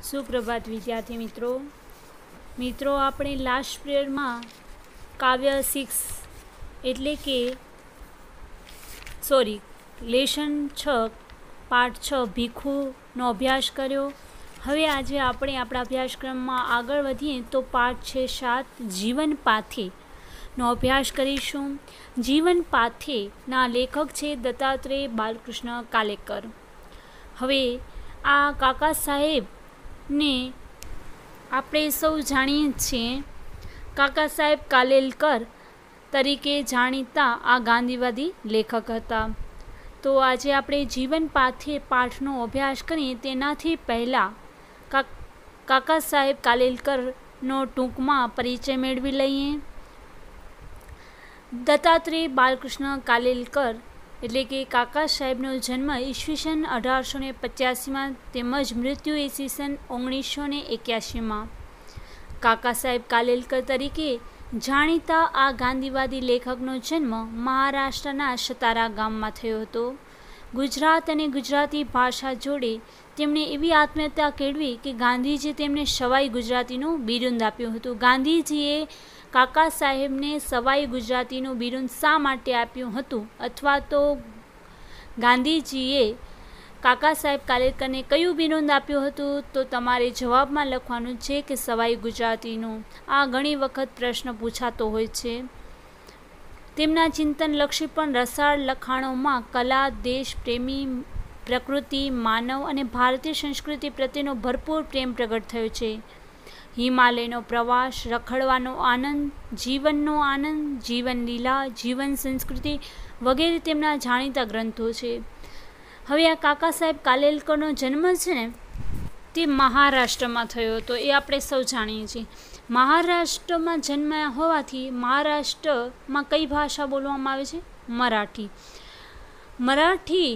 સુપ્રભાત વિદ્યાર્થી મિત્રો આપણે લાસ્ટ પિરિયડમાં કાવ્ય 6 એટલે કે લેસન 6 પાઠ 6 ભીખુનો અભ્યાસ કર્યો. હવે આજે આપણે આપણા અભ્યાસક્રમમાં આગળ વધીએ તો પાઠ છે 7 જીવન પાથેનો અભ્યાસ કરીશું. જીવન પાથેના લેખક છે દત્તાત્રેય બાલકૃષ્ણ કાલેલકર. હવે આ કાકા સાહેબને આપણે સૌ જાણીએ છીએ. કાકા સાહેબ કાલેલકર તરીકે જાણીતા આ ગાંધીવાદી લેખક હતા. તો આજે આપણે જીવન પાથે પાઠનો અભ્યાસ કરીએ તેનાથી પહેલાં કાકા સાહેબ કાલેલકરનો ટૂંકમાં પરિચય મેળવી લઈએ. દત્તાત્રેય બાલકૃષ્ણ કાલેલકર એટલે કે કાકા સાહેબનો જન્મ ઈસવીસન 1885માં તેમજ મૃત્યુ ઈસવીસન 1981માં. કાકા સાહેબ કાલેલકર તરીકે જાણીતા આ ગાંધીવાદી લેખકનો જન્મ મહારાષ્ટ્રના સતારા ગામમાં થયો હતો. ગુજરાત અને ગુજરાતી ભાષા જોડે તેમણે એવી આત્મીયતા કેળવી કે ગાંધીજીએ તેમને સવાઈ ગુજરાતીનું બિરુદ આપ્યું હતું. ગાંધીજીએ કાકા સાહેબને સવાઈ ગુજરાતીનું બિરુદ શા માટે આપ્યું હતું, અથવા તો ગાંધીજીએ કાકા સાહેબ કાલેલકરને કયું બિરુદ આપ્યું હતું, તો તમારે જવાબમાં લખવાનું છે કે સવાઈ ગુજરાતીનું. આ ઘણી વખત પ્રશ્ન પૂછાતો હોય છે. તેમના ચિંતનલક્ષી પણ રસાળ લખાણોમાં કલા, દેશ પ્રેમી, પ્રકૃતિ, માનવ અને ભારતીય સંસ્કૃતિ પ્રત્યેનો ભરપૂર પ્રેમ પ્રગટ થયો છે. હિમાલયનો પ્રવાસ, રખડવાનો આનંદ, જીવનનો આનંદ, જીવન લીલા, જીવન સંસ્કૃતિ વગેરે તેમના જાણીતા ગ્રંથો છે. હવે આ કાકા સાહેબ કાલેલકરનો જન્મ છે ને તે મહારાષ્ટ્રમાં થયો હતો, એ આપણે સૌ જાણીએ છીએ. મહારાષ્ટ્રમાં જન્મ્યા હોવાથી મહારાષ્ટ્રમાં કઈ ભાષા બોલવામાં આવે છે? મરાઠી. મરાઠી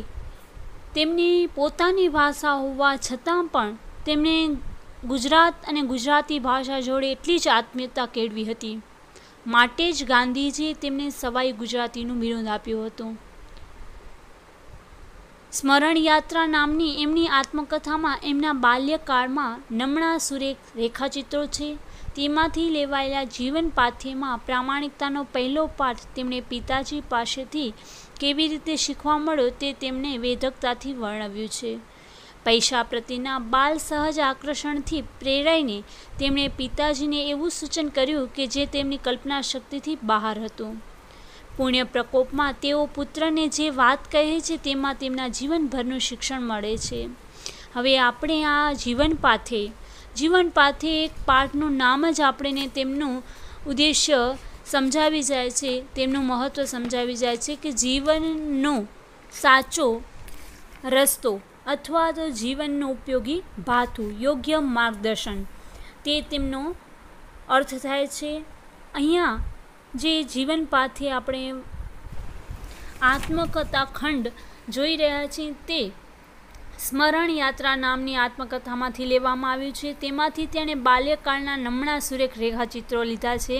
તેમની પોતાની ભાષા હોવા છતાં પણ તેમણે ગુજરાત અને ગુજરાતી ભાષા જોડે એટલી જ આત્મીયતા કેળવી હતી. માટે જ ગાંધીજીએ તેમને સવાઈ ગુજરાતીનું બિરુદ આપ્યું હતું. સ્મરણ યાત્રા નામની એમની આત્મકથામાં એમના બાલ્યકાળમાં નમણા સુરેખ રેખાચિત્રો છે. તેમાંથી લેવાયેલા જીવન પાથેમાં પ્રામાણિકતાનો પહેલો પાઠ તેમણે પિતાજી પાસેથી કેવી રીતે શીખવા મળ્યો તે તેમણે વેધકતાથી વર્ણવ્યું છે. પૈસા પ્રત્યેના બાલ સહજ આકર્ષણથી પ્રેરાઈને તેમણે પિતાજીને એવું સૂચન કર્યું કે જે તેમની કલ્પના શક્તિથી બહાર હતું. પુણ્ય પ્રકોપમાં તેઓ પુત્રને જે વાત કહે છે તેમાં તેમના જીવનભરનું શિક્ષણ મળે છે. હવે આપણે આ જીવન પાથે એક પાઠનું નામ જ આપણને તેમનું ઉદ્દેશ્ય સમજાવી જાય છે, તેમનું મહત્ત્વ સમજાવી જાય છે કે જીવનનો સાચો રસ્તો અથવા તો જીવનનો ઉપયોગી ભાથું, યોગ્ય માર્ગદર્શન, તે તેમનો અર્થ થાય છે. અહીંયા જે જીવન પાથે આપણે આત્મકથા ખંડ જોઈ રહ્યા છીએ તે સ્મરણ યાત્રા નામની આત્મકથામાંથી લેવામાં આવ્યું છે. તેમાંથી તેણે બાલ્યકાળના નમણા સુરેખ રેખાચિત્રો લીધા છે.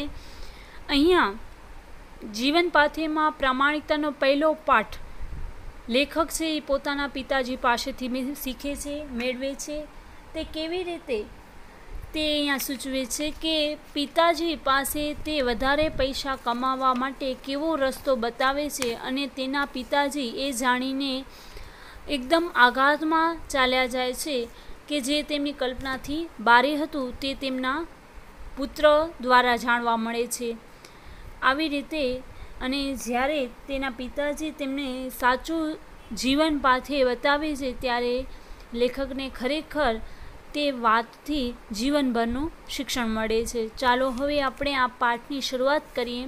અહીંયા જીવન પાથેમાં પ્રામાણિકતાનો પહેલો પાઠ લેખક છે એ પોતાના પિતાજી પાસેથી શીખે છે, મેળવે છે. તે કેવી રીતે તે અહીંયા સૂચવે છે કે પિતાજી પાસે તે વધારે પૈસા કમાવા માટે કેવો રસ્તો બતાવે છે અને તેના પિતાજી એ જાણીને એકદમ આઘાતમાં ચાલ્યા જાય છે કે જે તેમની કલ્પનાથી બારે હતું તે તેમના પુત્ર દ્વારા જાણવા મળે છે. આવી રીતે અને જ્યારે તેના પિતાજી તેમને સાચું જીવન પાથે બતાવે છે ત્યારે લેખકને ખરેખર તે વાતથી જીવનભરનું શિક્ષણ મળે છે. ચાલો હવે આપણે આ પાઠની શરૂઆત કરીએ.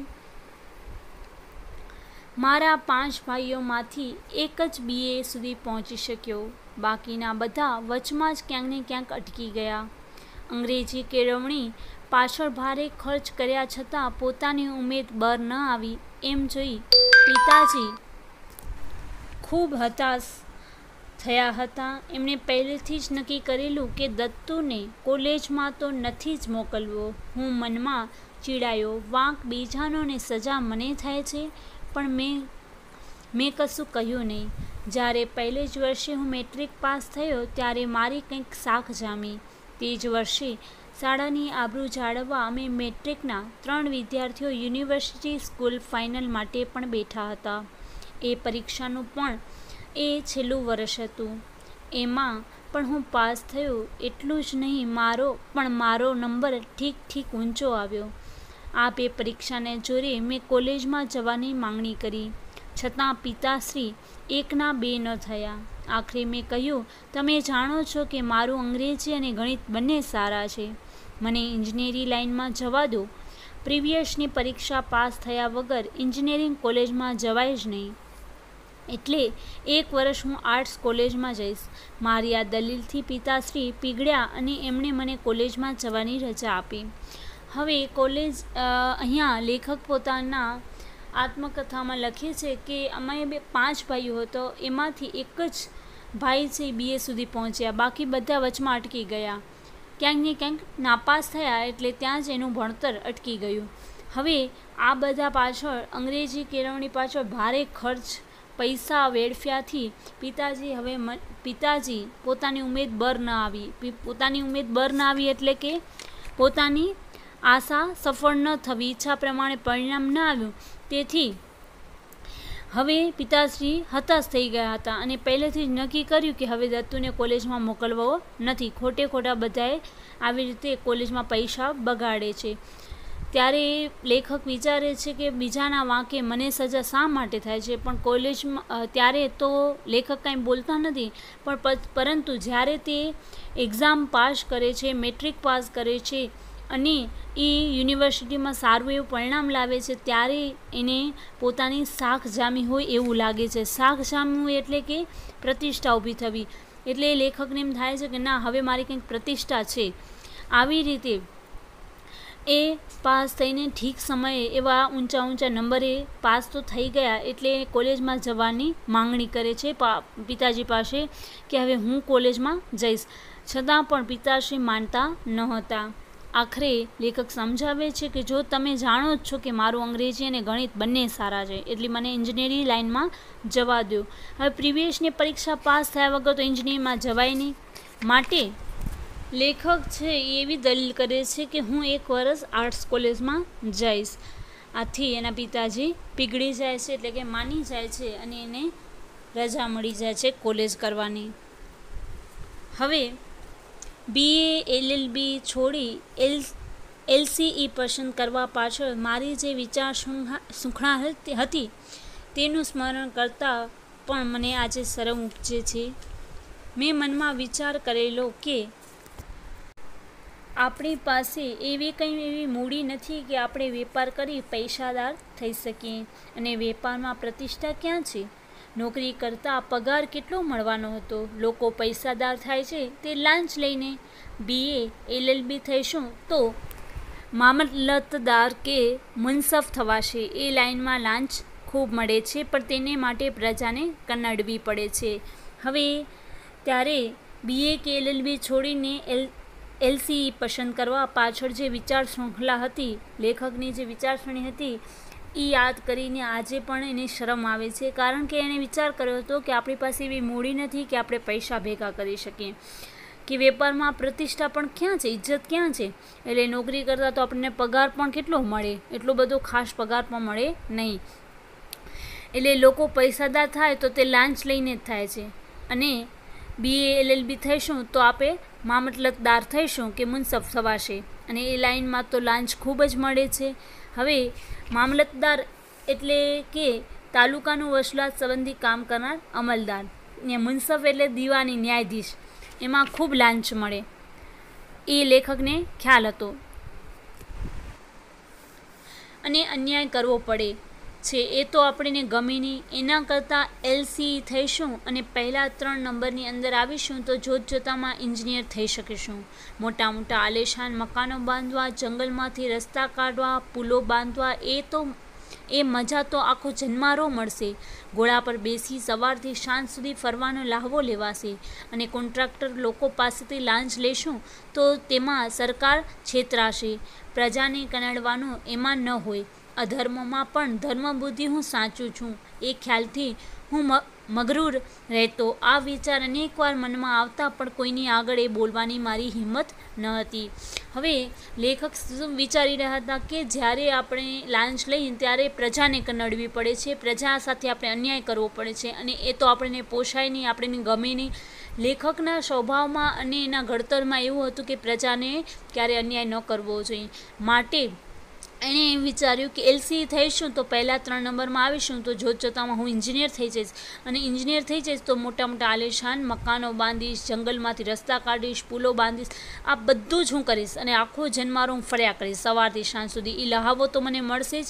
મારા 5 ભાઈઓમાંથી એક જ BA સુધી પહોંચી શક્યો, બાકીના બધા વચમાં જ ક્યાંક ને ક્યાંક અટકી ગયા. અંગ્રેજી કેળવણી પાછળ ભારે ખર્ચ કર્યા છતાં પોતાની ઉમેદ બર ન આવી એમ જોઈ પિતાજી ખૂબ હતાશ થયા હતા. એમણે પહેલેથી જ નક્કી કરેલું કે દત્તુને કોલેજમાં તો નથી જ મોકલવો. હું મનમાં ચીડાયો. વાંક બીજાનો ને સજા મને થાય છે, પણ મેં કશું કહ્યું નહીં. જ્યારે પહેલે જ વર્ષે હું મેટ્રિક પાસ થયો ત્યારે મારી કંઈક શાખ જામી. તે જ વર્ષે શાળાની આબરૂ જાળવવા અમે મેટ્રિકના 3 વિદ્યાર્થીઓ યુનિવર્સિટી સ્કૂલ ફાઇનલ માટે પણ બેઠા હતા. એ પરીક્ષાનું પણ એ છેલ્લું વર્ષ હતું. એમાં પણ હું પાસ થયો. એટલું જ નહીં, મારો નંબર ઠીક ઊંચો આવ્યો. આ 2 પરીક્ષાને જોરે મેં કોલેજમાં જવાની માંગણી કરી, છતાં પિતાશ્રી 1ના 2 ન થયા. આખરે મેં કહ્યું, તમે જાણો છો કે મારું અંગ્રેજી અને ગણિત બંને સારા છે. મને એન્જિનિયરિંગ લાઇનમાં જવા દો. પ્રીવિયસની પરીક્ષા પાસ થયા વગર એન્જિનિયરિંગ કોલેજમાં જવાય જ નહીં. એટલે 1 વર્ષ હું આર્ટ્સ કોલેજમાં જઈશ. મારી આ દલીલથી પિતાશ્રી પીગળ્યા અને એમણે મને કોલેજમાં જવાની રજા આપી. હવે અહીંયા લેખક પોતાના આત્મકથામાં લખે છે કે અમે 5 ભાઈઓ હતો, એમાંથી એક જ ભાઈ છે BA સુધી પહોંચ્યા, બાકી બધા વચમાં અટકી ગયા. ક્યાંક ને ક્યાંક નાપાસ થયા, એટલે ત્યાં જ એનું ભણતર અટકી ગયું. હવે આ બધા પાછળ અંગ્રેજી કેળવણી પાછળ ભારે ખર્ચ, પૈસા વેડફ્યાથી પિતાજી પોતાની ઉમેદ બર ન આવી એટલે કે પોતાની આશા સફળ ન થવી, ઈચ્છા પ્રમાણે પરિણામ ન આવ્યું. તેથી હવે પિતાશ્રી હતાશ થઈ ગયા હતા અને પહેલેથી જ નક્કી કર્યું કે હવે દત્તુને કોલેજમાં મોકલવો નથી. ખોટા બધાએ આવી રીતે કોલેજમાં પૈસા બગાડે છે. ત્યારે લેખક વિચારે છે કે બીજાના વાંકે મને સજા શા માટે થાય છે, પણ કોલેજમાં ત્યારે તો લેખક કાંઈ બોલતા નથી. પરંતુ જ્યારે તે એક્ઝામ પાસ કરે છે, મેટ્રિક પાસ કરે છે અને એ યુનિવર્સિટીમાં સારું એવું પરિણામ લાવે છે, ત્યારે એને પોતાની શાખ જામી હોય એવું લાગે છે. શાખ જામવું એટલે કે પ્રતિષ્ઠા ઊભી થવી. એટલે લેખકને એમ થાય છે કે ના, હવે મારી કંઈક પ્રતિષ્ઠા છે. આવી રીતે એ પાસ થઈને ઠીક સમયે એવા ઊંચા નંબરે પાસ તો થઈ ગયા, એટલે કોલેજમાં જવાની માંગણી કરે છે પિતાજી પાસે કે હવે હું કોલેજમાં જઈશ. છતાં પણ પિતાશ્રી માનતા નહોતા. આખરે લેખક સમજાવે છે કે જો તમે જાણો જ છો કે મારું અંગ્રેજી અને ગણિત બંને સારા છે, એટલે મને એન્જિનિયરિંગ લાઇનમાં જવા દો. હવે પ્રીવિયસની પરીક્ષા પાસ થયા વગર તો એન્જિનિયરિંગમાં જવાય નહીં. માટે લેખક છે એવી દલીલ કરે છે કે હું 1 વર્ષ આર્ટ્સ કોલેજમાં જઈશ. આથી એના પિતાજી પીગળી જાય છે, એટલે કે માની જાય છે અને એને રજા મળી જાય છે કોલેજ કરવાની. હવે BA LLB છોડી LCE પસંદ કરવા પાછળ મારી જે વિચાર શૃંખલા હતી તેનું સ્મરણ કરતાં પણ મને આજે શરમ ઉપજે છે. મેં મનમાં વિચાર કરેલો કે આપણી પાસે એવી મૂડી નથી કે આપણે વેપાર કરી પૈસાદાર થઈ શકીએ. અને વેપારમાં પ્રતિષ્ઠા ક્યાં છે? નોકરી કરતાં પગાર કેટલો મળવાનો હતો? લોકો પૈસાદાર થાય છે તે લાંચ લઈને. BA LLB થઈશું તો મામલતદાર કે મુનસફ થવાશે. એ લાઇનમાં લાંચ ખૂબ મળે છે, પણ તેને માટે પ્રજાને કનડવી પડે છે. હવે ત્યારે BA કે LLB છોડીને LCE પસંદ કરવા પાછળ જે વિચાર શૃંખલા હતી, લેખકની જે વિચારસરણી હતી, એ યાદ કરીને આજે પણ એને શરમ આવે છે. કારણ કે એણે વિચાર કર્યો હતો કે આપણી પાસે એવી મૂડી નથી કે આપણે પૈસા ભેગા કરી શકીએ, કે વેપારમાં પ્રતિષ્ઠા પણ ક્યાં છે, ઇજ્જત ક્યાં છે. એટલે નોકરી કરતાં તો આપણને પગાર પણ કેટલો મળે, એટલો બધો ખાસ પગાર પણ મળે નહીં. એટલે લોકો પૈસાદાર થાય તો તે લાંચ લઈને જ થાય છે. અને BA LLB થઈશું તો આપણે મામલતદાર થઈશું કે મુનસફ થવાશે, અને એ લાઇનમાં તો લાંચ ખૂબ જ મળે છે. હવે મામલતદાર એટલે કે તાલુકાનું વસૂલાત સંબંધી કામ કરનાર અમલદાર, ને મુનસફ એટલે દીવાની ન્યાયાધીશ. એમાં ખૂબ લાંચ મળે એ લેખકને ખ્યાલ હતો અને અન્યાય કરવો પડે છે એ તો આપણને ગમે નહીં. એના કરતાં LCE થઈશું અને પહેલાં 3 નંબરની અંદર આવીશું તો જોતજોતામાં એન્જિનિયર થઈ શકીશું. મોટા આલેશાન મકાનો બાંધવા, જંગલમાંથી રસ્તા કાઢવા, પુલો બાંધવા, એ મજા તો આખો જન્મારો મળશે. ઘોડા પર બેસી સવારથી સાંજ સુધી ફરવાનો લાહવો લેવાશે. અને કોન્ટ્રાક્ટર લોકો પાસેથી લાંચ લેશું તો તેમાં સરકાર છેતરાશે. પ્રજાને કનડવાનું એમાં ન હોય. અધર્મમાં પણ ધર્મબુદ્ધિ હું સાચું છું એ ખ્યાલથી હું મગરૂર રહેતો. આ વિચાર અનેકવાર મનમાં આવતા પણ કોઈની આગળ એ બોલવાની મારી હિંમત ન હતી. હવે લેખક શું વિચારી રહ્યા હતા કે જ્યારે આપણે લાંચ લઈએ ત્યારે પ્રજાને કનડવી પડે છે, પ્રજા સાથે આપણે અન્યાય કરવો પડે છે અને એ તો આપણને પોષાય નહીં, આપણને ગમે નહીં. લેખકના સ્વભાવમાં અને એના ઘડતરમાં એવું હતું કે પ્રજાને ક્યારે અન્યાય ન કરવો જોઈએ. માટે એણે એમ વિચાર્યું કે એલસી થઈશું તો પહેલાં 3 નંબરમાં આવીશું તો જોતજોતામાં હું એન્જિનિયર થઈ જઈશ અને એન્જિનિયર થઈ જઈશ તો મોટા મોટા આલિશાન મકાનો બાંધીશ, જંગલમાંથી રસ્તા કાઢીશ, પુલો બાંધીશ, આ બધું જ હું કરીશ અને આખો જન્મારો હું ફર્યા કરીશ સવારથી સાંજ સુધી. એ લહાવો તો મને મળશે જ,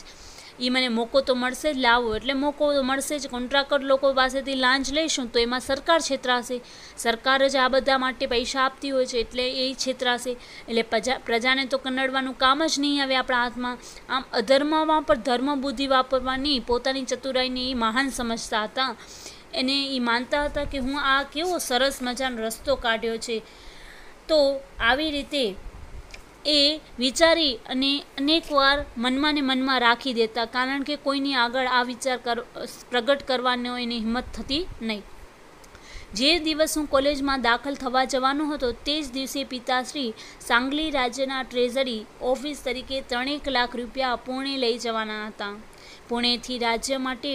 એ મને મોકો તો મળશે જ, લાવો એટલે મોકો તો મળશે જ. કોન્ટ્રાક્ટર લોકો પાસેથી લાંચ લઈશું તો એમાં સરકાર છેતરાશે, સરકાર જ આ બધા માટે પૈસા આપતી હોય છે એટલે એ છેતરાશે. એટલે પ્રજાને તો કનડવાનું કામ જ નહીં આવે આપણા હાથમાં. આમ અધર્મમાં પણ ધર્મ બુદ્ધિ વાપરવાની પોતાની ચતુરાઈને એ મહાન સમજતા હતા. એને એ માનતા હતા કે હું આ કેવો સરસ મજાનો રસ્તો કાઢ્યો છે. તો આવી રીતે એ વિચારી અને અનેકવાર મનમાં ને મનમાં રાખી દેતા, કારણ કે કોઈની આગળ આ વિચાર પ્રગટ કરવાનો એની હિંમત થતી નહીં. જે દિવસ હું કોલેજમાં દાખલ થવા જવાનો હતો તે જ દિવસે પિતાશ્રી સાંગલી રાજ્યના ટ્રેઝરી ઓફિસ તરીકે 3 લાખ રૂપિયા પુણે લઈ જવાના હતા. પુણેથી રાજ્ય માટે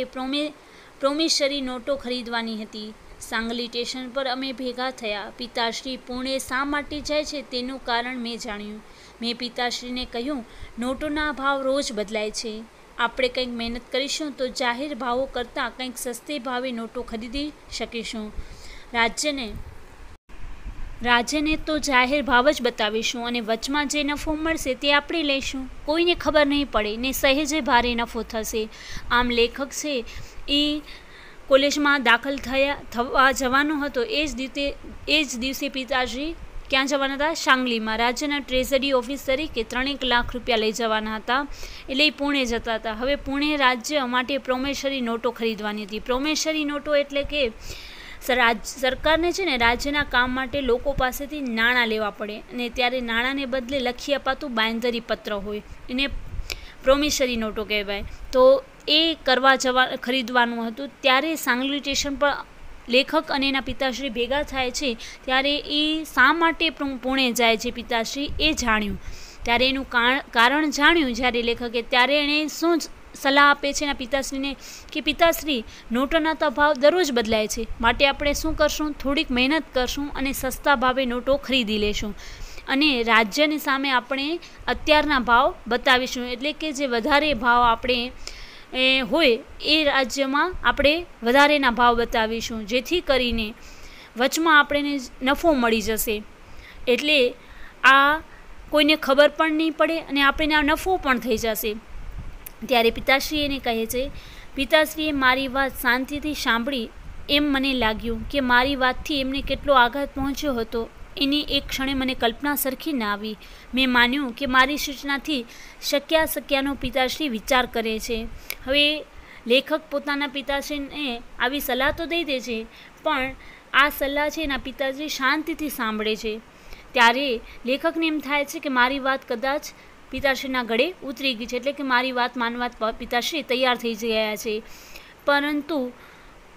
પ્રોમિસરી નોટો ખરીદવાની હતી. સાંગલી સ્ટેશન પર અમે ભેગા થયા. પિતાશ્રી પુણે શા માટે જાય છે તેનું કારણ મેં જાણ્યું. મેં પિતાશ્રીને કહ્યું, નોટોના ભાવ રોજ બદલાય છે, આપણે કંઈક મહેનત કરીશું તો જાહેર ભાવો કરતાં કંઈક સસ્તે ભાવે નોટો ખરીદી શકીશું. રાજ્યને તો જાહેર ભાવ જ બતાવીશું અને વચમાં જે નફો મળશે તે આપણે લઈશું, કોઈને ખબર નહીં પડે ને સહેજે ભારે નફો થશે. આમ લેખક છે એ કોલેજમાં દાખલ થવા જવાનો હતો. એ જ દિવસે પિતાશ્રી ક્યાં જવાના હતા? સાંગલીમાં રાજ્યના ટ્રેઝરી ઓફિસ તરીકે 3 લાખ રૂપિયા લઈ જવાના હતા. એટલે એ પુણે જતા હતા. હવે પુણે રાજ્ય માટે પ્રોમિસરી નોટો ખરીદવાની હતી. પ્રોમિસરી નોટો એટલે કે સરકારને છે ને રાજ્યના કામ માટે લોકો પાસેથી નાણાં લેવા પડે અને ત્યારે નાણાંને બદલે લખી અપાતું બાંયધરી પત્ર હોય, એને પ્રોમિસરી નોટો કહેવાય. તો એ ખરીદવાનું હતું. ત્યારે સાંગલી સ્ટેશન પર લેખક અને એના પિતાશ્રી ભેગા થાય છે. ત્યારે એ શા માટે પુણે જાય છે પિતાશ્રી એ જાણ્યું. ત્યારે એનું કારણ જાણ્યું જ્યારે લેખકે, ત્યારે એણે શું સલાહ આપે છે એના પિતાશ્રીને કે પિતાશ્રી નોટોના તો ભાવ દરરોજ બદલાય છે, માટે આપણે શું કરશું, થોડીક મહેનત કરશું અને સસ્તા ભાવે નોટો ખરીદી લેશું અને રાજ્યની સામે આપણે અત્યારના ભાવ બતાવીશું. એટલે કે જે વધારે ભાવ આપણે હોય એ રાજ્યમાં આપણે વધારેના ભાવ બતાવીશું, જેથી કરીને વચમાં આપણને નફો મળી જશે. એટલે આ કોઈને ખબર પણ નહીં પડે અને આપણને આ નફો પણ થઈ જશે. ત્યારે પિતાશ્રી એને કહે છે, પિતાશ્રીએ મારી વાત શાંતિથી સાંભળી. એમ મને લાગ્યું કે મારી વાતથી એમને કેટલો આઘાત પહોંચ્યો હતો એની એક ક્ષણે મને કલ્પના સરખી ના આવી. મેં માન્યું કે મારી સૂચનાથી શક્યાનો પિતાશ્રી વિચાર કરે છે. હવે લેખક પોતાના પિતાશ્રીને આવી સલાહ તો દઈ દે છે, પણ આ સલાહ છે એના પિતાશ્રી શાંતિથી સાંભળે છે. ત્યારે લેખકને એમ થાય છે કે મારી વાત કદાચ પિતાશ્રીના ગળે ઉતરી ગઈ છે, એટલે કે મારી વાત માનવા પિતાશ્રી તૈયાર થઈ ગયા છે. પરંતુ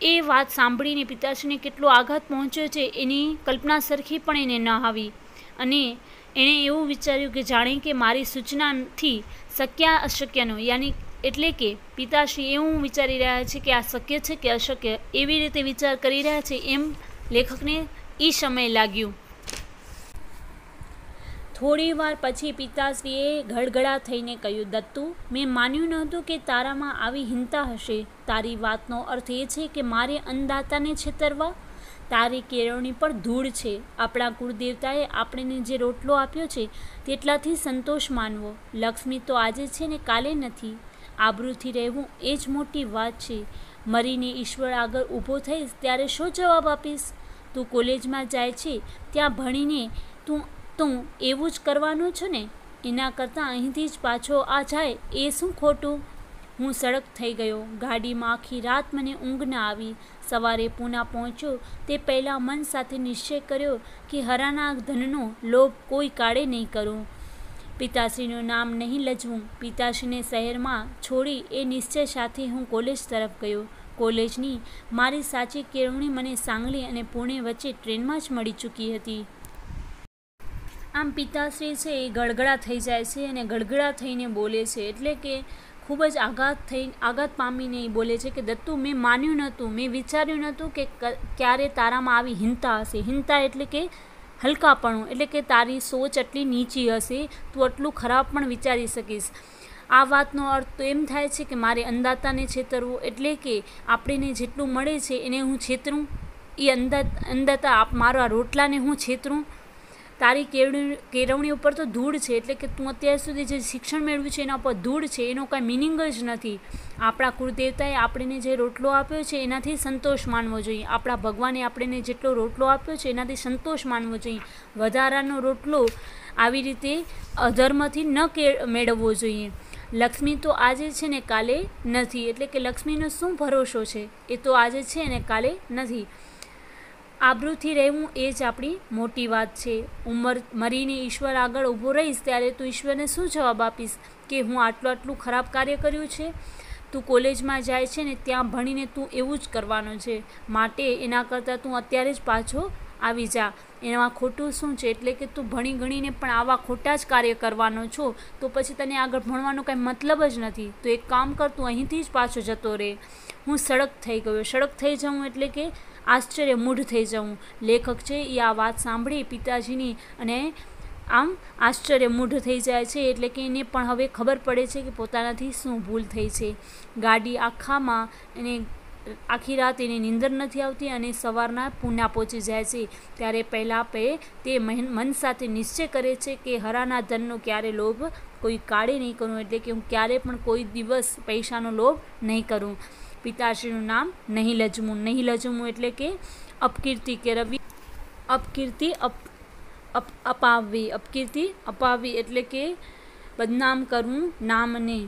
એ વાત સાંભળીને પિતાશ્રીને કેટલો આઘાત પહોંચ્યો છે એની કલ્પના સરખી પણ એને ન આવી અને એણે એવું વિચાર્યું કે જાણે કે મારી સૂચનાથી અશક્યનો એટલે કે પિતાશ્રી એવું વિચારી રહ્યા છે કે આ શક્ય છે કે અશક્ય, એવી રીતે વિચાર કરી રહ્યા છે એમ લેખકને એ સમય લાગ્યું. થોડી વાર પછી પિતાશ્રીએ ગડગડા થઈને કહ્યું, દત્તુ, મેં માન્યું નહોતું કે તારામાં આવી હિંતા હશે. તારી વાતનો અર્થ એ છે કે મારે અન્નદાતાને છેતરવા? તારી કેળવણી પર ધૂળ છે. આપણા કુળદેવતાએ આપણને જે રોટલો આપ્યો છે તેટલાથી સંતોષ માનવો. લક્ષ્મી તો આજે છે ને કાલે નથી. આબરૂથી રહેવું એ જ મોટી વાત છે. મરીને ઈશ્વર આગળ ઊભો થઈશ ત્યારે શું જવાબ આપીશ? તું કોલેજમાં જાય છે ત્યાં ભણીને તું એવું જ કરવાનું છે ને? એના કરતાં અહીંથી જ પાછો આ જાય એ શું ખોટું? હું સડક થઈ ગયો. ગાડીમાં આખી રાત મને ઊંઘ ન આવી. સવારે પૂના પહોંચ્યો તે પહેલાં મન સાથે નિશ્ચય કર્યો કે હરાના ધનનો લોભ કોઈ કાળે નહીં કરું. પિતાશ્રીનું નામ નહીં લજવું. પિતાશ્રીને શહેરમાં છોડી એ નિશ્ચય સાથે હું કોલેજ તરફ ગયો. કોલેજની મારી સાચી કેળવણી મને સાંગલી અને પુણે વચ્ચે ટ્રેનમાં જ મળી ચૂકી હતી. આમ પિતાશ્રી છે એ ગળગળા થઈ જાય છે અને ગળગળા થઈને બોલે છે, એટલે કે ખૂબ જ આઘાત પામીને એ બોલે છે કે દત્તુ, મેં માન્યું નહોતું, મેં વિચાર્યું નહોતું કે ક્યારે તારામાં આવી હિંતા હશે. હિંતા એટલે કે હલકાપણું, એટલે કે તારી સોચ આટલી નીચી હશે, તું આટલું ખરાબ પણ વિચારી શકીશ. આ વાતનો અર્થ તો એમ થાય છે કે મારે અંદાતાને છેતરવું, એટલે કે આપણને જેટલું મળે છે એને હું છેતરું, એ અંદાતા મારા રોટલાને હું છેતરું. તારી કેળવણી ઉપર તો ધૂળ છે, એટલે કે તું અત્યાર સુધી જે શિક્ષણ મેળવ્યું છે એના ઉપર ધૂળ છે, એનો કાંઈ મિનિંગ જ નથી. આપણા કુળદેવતાએ આપણને જે રોટલો આપ્યો છે એનાથી સંતોષ માનવો જોઈએ. આપણા ભગવાને આપણને જેટલો રોટલો આપ્યો છે એનાથી સંતોષ માનવો જોઈએ. વધારાનો રોટલો આવી રીતે અધર્મથી ન મેળવવો જોઈએ. લક્ષ્મી તો આજે છે ને કાલે નથી, એટલે કે લક્ષ્મીનો શું ભરોસો છે, એ તો આજે છે ને કાલે નથી. આબરૂથી રહેવું એ જ આપણી મોટી વાત છે. ઉંમર મરીને ઈશ્વર આગળ ઊભો રહીશ ત્યારે તું ઈશ્વરને શું જવાબ આપીશ કે હું આટલું ખરાબ કાર્ય કર્યું છે? તું કોલેજમાં જાય છે ને ત્યાં ભણીને તું એવું જ કરવાનું છે, માટે એના કરતાં તું અત્યારે જ પાછો આવી જા. એમાં ખોટું શું છે? એટલે કે તું ભણી ગણીને પણ આવા ખોટા જ કાર્ય કરવાનો છો તો પછી તને આગળ ભણવાનો કાંઈ મતલબ જ નથી. તો એક કામ કર, તું અહીંથી જ પાછો જતો રહે. હું સડક થઈ ગયો. સડક થઈ જાઉં એટલે કે આશ્ચર્ય મૂઢ થઈ જાઉં. લેખક છે એ આ વાત સાંભળી પિતાજીની અને આમ આશ્ચર્ય મૂઢ થઈ જાય છે, એટલે કે એને પણ હવે ખબર પડે છે કે પોતાનાથી શું ભૂલ થઈ છે. ગાડી આખી રાત એને નીંદર નથી આવતી અને સવારના પૂના પહોંચી જાય છે. ત્યારે પહેલાં તે મન સાથે નિશ્ચય કરે છે કે હરાના ધનનો ક્યારે લોભ કોઈ કાળે નહીં કરું, એટલે કે હું ક્યારે પણ કોઈ દિવસ પૈસાનો લોભ નહીં કરું. પિતાશ્રીનું નામ નહીં લજમું. નહીં લજમું એટલે કે અપકીર્તિ કેળવવી, અપકીર્તિ અપાવવી એટલે કે બદનામ કરવું નામને.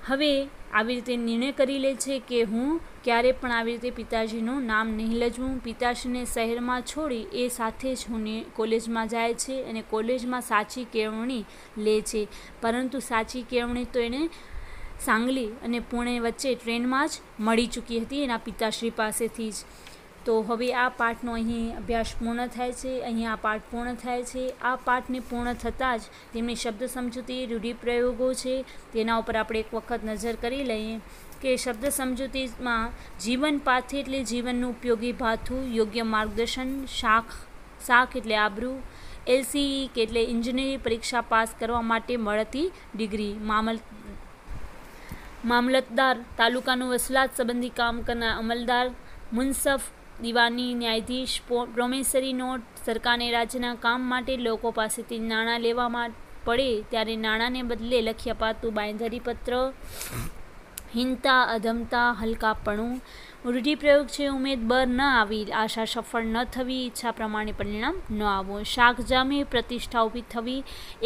હવે આવી રીતે નિર્ણય કરી લે છે કે હું ક્યારે પણ આવી રીતે પિતાજીનું નામ નહીં લજવું. પિતાશ્રીને શહેરમાં છોડી એ સાથે જ હું કોલેજમાં જાય છે અને કોલેજમાં સાચી કેળવણી લે છે. પરંતુ સાચી કેળવણી તો એને સાંગલી અને પુણે વચ્ચે ટ્રેનમાં જ મળી ચૂકી હતી એના પિતાશ્રી પાસેથી જ. તો હવે આ પાઠનો અહીં અભ્યાસ પૂર્ણ થાય છે. અહીં આ પાઠ પૂર્ણ થાય છે. આ પાઠને પૂર્ણ થતાં જ તેમની શબ્દ સમજૂતી, રૂઢિપ્રયોગો છે તેના ઉપર આપણે એક વખત નજર કરી લઈએ કે શબ્દ સમજૂતીમાં જીવન પાથી એટલે જીવનનું ઉપયોગી ભાથું, યોગ્ય માર્ગદર્શન, શાખ એટલે આબરૂ, LCE કે એટલે ઇન્જિનિયરિંગ પરીક્ષા પાસ કરવા માટે મળતી ડિગ્રી, મામલતદાર તાલુકાનું વસૂલાત સંબંધી કામ કરનાર અમલદાર, મુનસફ, દીવાની, ન્યાયાધીશ, પ્રોમિસરી નોટ, સરકારને રાજ્યના કામ માટે લોકો પાસેથી નાણાં લેવા પડે ત્યારે નાણાંને બદલે લખી અપાતું બાંયધરીપત્ર, હિંતા, અધમતા, હલકાપણું. રૂઢિપ્રયોગ છે ઉમેદ બર ન આવી, આશા સફળ ન થવી, ઈચ્છા પ્રમાણે પરિણામ ન આવવું, શાખ જામે, પ્રતિષ્ઠા ઊભી થવી,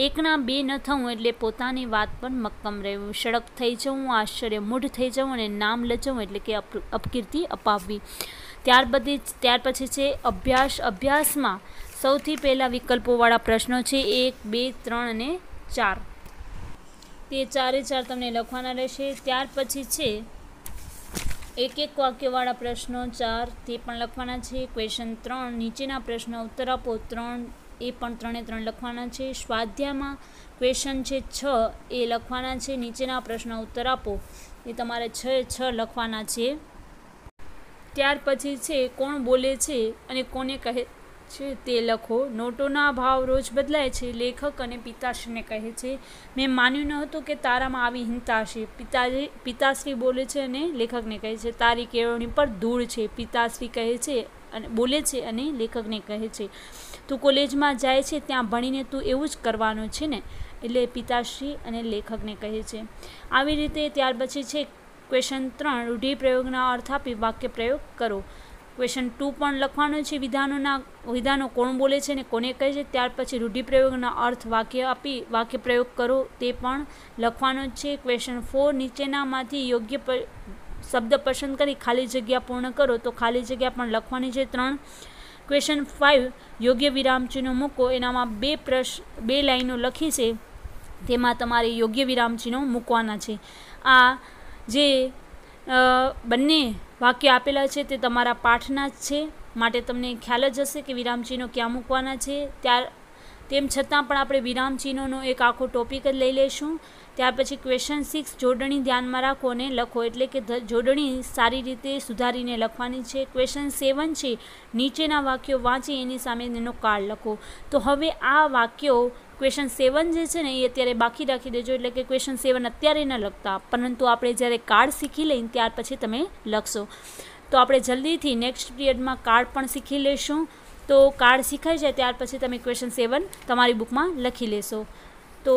એકના બે ન થવું એટલે પોતાની વાત પર મક્કમ રહેવું, સડક થઈ જવું, આશ્ચર્ય મૂઢ થઈ જવું અને નામ લજવું એટલે કે અપકીર્તિ અપાવવી. ત્યાર પછી છે અભ્યાસ. અભ્યાસમાં સૌથી પહેલાં વિકલ્પોવાળા પ્રશ્નો છે 1, 2, 3 અને 4. તે 4 તમને લખવાના રહેશે. ત્યાર પછી છે એક વાક્યવાળા પ્રશ્નો 4 તે પણ લખવાના છે. ક્વેશ્ચન 3 નીચેના પ્રશ્નો ઉત્તર આપો 3 એ પણ 3 લખવાના છે. સ્વાધ્યાયમાં ક્વેશ્ચન છે 6 એ લખવાના છે. નીચેના પ્રશ્નો ઉત્તર આપો એ તમારે 6 લખવાના છે. ત્યાર પછી છે કોણ બોલે છે અને કોને કહે છે તે લખો. નોટોના ભાવ રોજ બદલાય છે. લેખક અને પિતાશ્રીને કહે છે મેં માન્યું ન હતું કે તારામાં આવી હિંતા હશે. પિતાશ્રી બોલે છે અને લેખકને કહે છે તારી કેળવણી પર ધૂળ છે. પિતાશ્રી કહે છે અને બોલે છે અને લેખકને કહે છે તું કોલેજમાં જાય છે ત્યાં ભણીને તું એવું જ કરવાનું છે ને, એટલે પિતાશ્રી અને લેખકને કહે છે. આવી રીતે ત્યાર પછી છે ક્વેશ્ચન 3 રૂઢિપ્રયોગના અર્થ આપી વાક્ય પ્રયોગ કરો. ક્વેશ્ચન 2 પણ લખવાનું છે. વિધાનો કોણ બોલે છે અને કોને કહે છે. ત્યાર પછી રૂઢિપ્રયોગના અર્થ વાક્ય આપી વાક્ય પ્રયોગ કરો તે પણ લખવાનો છે. ક્વેશ્ચન 4 નીચેનામાંથી યોગ્ય શબ્દ પસંદ કરી ખાલી જગ્યા પૂર્ણ કરો, તો ખાલી જગ્યા પણ લખવાની છે 3. ક્વેશ્ચન 5 યોગ્ય વિરામચિહ્નો મૂકો. એનામાં 2 લાઈનો લખી છે તેમાં તમારે યોગ્ય વિરામચિહ્નો મૂકવાના છે. આ જે બંને વાક્ય આપેલા છે તે તમારા પાઠના જ છે, માટે તમને ખ્યાલ જ હશે કે વિરામચિહ્નો ક્યાં મૂકવાના છે. તેમ છતાં પણ આપણે વિરામચિહ્નોનો એક આખો ટોપિક જ લઈ લઈશું. ત્યાર પછી ક્વેશ્ચન 6 જોડણી ધ્યાનમાં રાખો અને લખો, એટલે કે જોડણી સારી રીતે સુધારીને લખવાની છે. ક્વેશ્ચન 7 છે નીચેના વાક્યો વાંચી એની સામે એનો કાળ લખો. તો હવે આ વાક્યો ક્વેશ્ચન 7 જે છે ને એ અત્યારે બાકી રાખી દેજો, એટલે કે ક્વેશ્ચન 7 અત્યારે ન લખતા, પરંતુ આપણે જ્યારે કાર્ડ શીખી લઈને ત્યાર પછી તમે લખશો. તો આપણે જલ્દીથી નેક્સ્ટ પીરિયડમાં કાર્ડ પણ શીખી લઈશું. તો કાર્ડ શીખાઈ જાય ત્યાર પછી તમે ક્વેશ્ચન 7 તમારી બુકમાં લખી લેશો. તો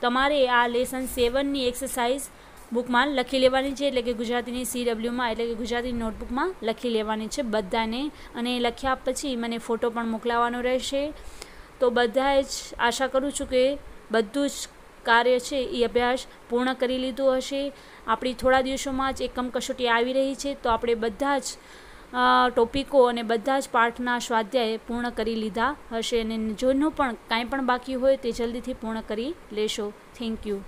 તમારે આ લેસન 7ની એક્સરસાઇઝ બુકમાં લખી લેવાની છે, એટલે કે ગુજરાતીની CWમાં, એટલે કે ગુજરાતીની નોટબુકમાં લખી લેવાની છે બધાને. અને લખ્યા પછી મને ફોટો પણ મોકલાવવાનો રહેશે. તો બધાએ જ આશા કરું છું કે બધું જ કાર્ય છે એ અભ્યાસ પૂર્ણ કરી લીધું હશે. આપણી થોડા દિવસોમાં જ એકમ કસોટી આવી રહી છે, તો આપણે બધા જ ટોપિકો અને બધા જ પાઠના સ્વાધ્યાય પૂર્ણ કરી લીધા હશે, અને જોનું પણ કાંઈ પણ બાકી હોય તે જલ્દીથી પૂર્ણ કરી લેશો. Thank you.